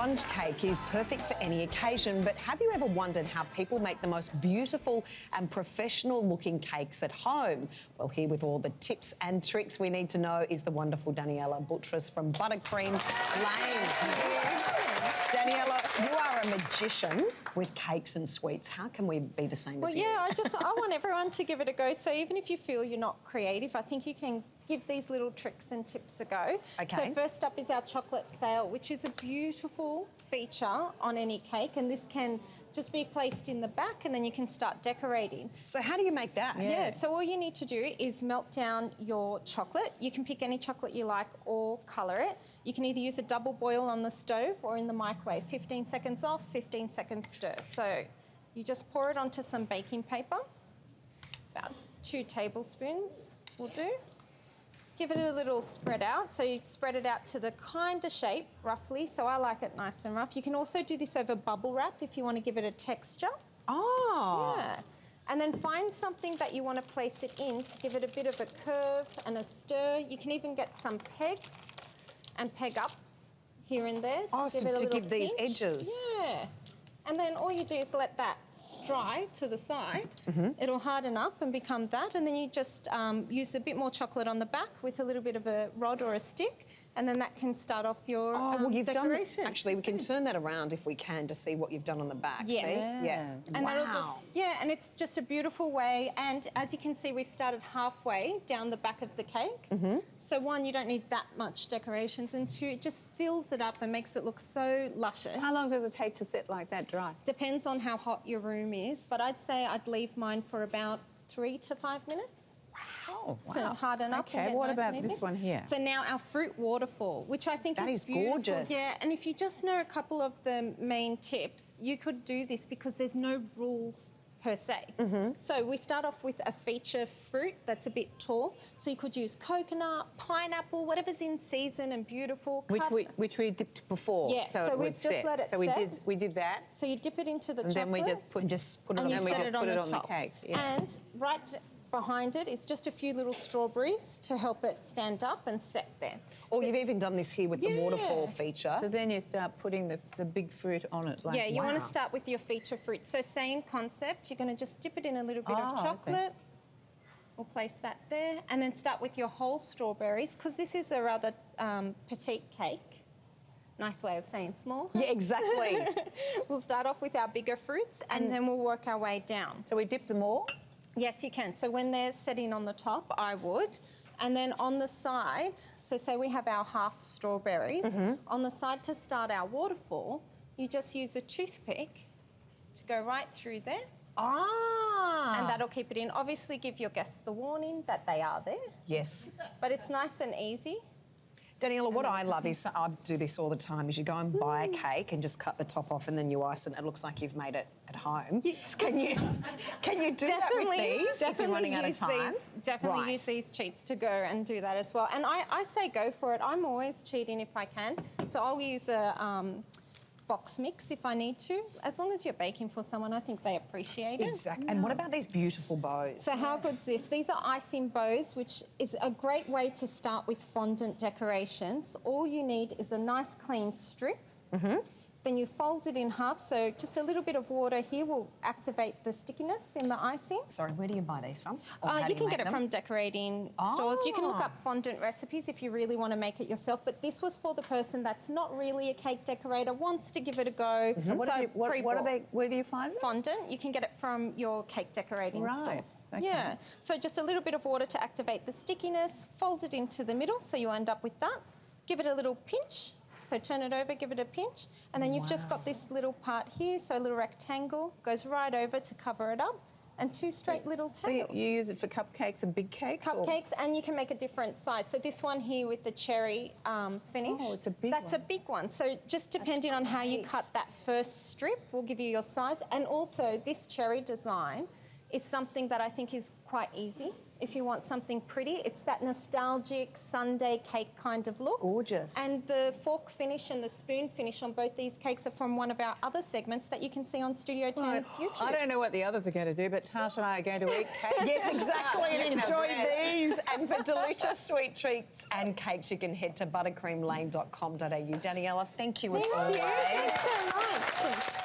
sponge cake is perfect for any occasion, but have you ever wondered how people make the most beautiful and professional-looking cakes at home? Well, here with all the tips and tricks we need to know is the wonderful Daniela Buttress from Buttercream Lane. Daniela, you are a magician with cakes and sweets. How can we be the same as you? Well, yeah, I want everyone to give it a go. So even if you feel you're not creative, I think you can give these little tricks and tips a go. Okay. So first up is our chocolate sail, which is a beautiful feature on any cake, and this can just be placed in the back and then you can start decorating. So how do you make that? Yeah, so all you need to do is melt down your chocolate. You can pick any chocolate you like or colour it. You can either use a double boil on the stove or in the microwave. 15 seconds off, 15 seconds stir. So you just pour it onto some baking paper. About 2 tablespoons will do. Give it a little spread out. So you spread it out to the kind of shape, roughly. So I like it nice and rough. You can also do this over bubble wrap if you want to give it a texture. Oh. Yeah. And then find something that you want to place it in to give it a bit of a curve and a stir. You can even get some pegs and peg up here and there to give these edges. Yeah. And then all you do is let that dry to the side. It'll harden up and become that, and then you just use a bit more chocolate on the back with a little bit of a rod or a stick, and then that can start off your decoration. Actually, we can turn that around if we can to see what you've done on the back. Yeah. See? Yeah. And wow. that'll just, and it's just a beautiful way. And as you can see, we've started halfway down the back of the cake. So one, you don't need that much decorations, and two, it just fills it up and makes it look so luscious. How long does it take to sit like that dry? Depends on how hot your room is, but I'd say I'd leave mine for about 3 to 5 minutes. Oh, wow. To harden up. Okay, what about this one here? So now our fruit waterfall, which I think is beautiful. gorgeous. Yeah, and if you just know a couple of the main tips, you could do this because there's no rules per se. So we start off with a feature fruit that's a bit tall. So you could use coconut, pineapple, whatever's in season and beautiful. Which we dipped before. Yeah, so we've just let it set. we did that. So you dip it into the and chocolate. then we just put it on, and we set just it put it the on the top. cake. Yeah. And right behind it is just a few little strawberries to help it stand up and set there. Or you've even done this here with the waterfall feature. So then you start putting the big fruit on it. Like, yeah, you want to start with your feature fruit. So same concept, you're going to just dip it in a little bit of chocolate. We'll place that there. And then start with your whole strawberries, because this is a rather petite cake. Nice way of saying small. Yeah, exactly. We'll start off with our bigger fruits and then we'll work our way down. So we dip them all? Yes, you can. So when they're setting on the top, I would. And then on the side, so say we have our half strawberries, on the side to start our waterfall, you just use a toothpick to go right through there. And that'll keep it in. Obviously give your guests the warning that they are there. Yes. But it's nice and easy. Daniela, what I love is, I do this all the time, is you go and buy a cake and just cut the top off and then you ice it and it looks like you've made it at home. Yes. Can you do that with these if you're running out of time? Definitely use these cheats to go and do that as well. And I say go for it. I'm always cheating if I can. So I'll use a box mix if I need to. As long as you're baking for someone, I think they appreciate it. Exactly. And what about these beautiful bows? So how good's this? These are icing bows, which is a great way to start with fondant decorations. All you need is a nice clean strip. Then you fold it in half, so just a little bit of water here will activate the stickiness in the icing. Sorry, where do you buy these from? You can get it from decorating stores. You can look up fondant recipes if you really want to make it yourself, but this was for the person that's not really a cake decorator, wants to give it a go. Where do you find them? Fondant, you can get it from your cake decorating stores. Okay. Yeah, so just a little bit of water to activate the stickiness, fold it into the middle so you end up with that. Give it a little pinch. So turn it over, give it a pinch, and then you've just got this little part here, so a little rectangle, goes right over to cover it up, and 2 straight little tails. So you use it for cupcakes and big cakes? Cupcakes, and you can make a different size. So this one here with the cherry finish. Oh, it's a big one. That's a big one. So just depending on how you cut that first strip will give you your size. And also this cherry design is something that I think is quite easy. if you want something pretty. It's that nostalgic Sunday cake kind of look. It's gorgeous. And the fork finish and the spoon finish on both these cakes are from one of our other segments that you can see on Studio 10's YouTube. I don't know what the others are going to do, but Tash and I are going to eat cake. Yes, exactly, and enjoy bread. these. And for delicious sweet treats and cakes, you can head to buttercreamlane.com.au. Daniela, thank you as always. Thank you so much.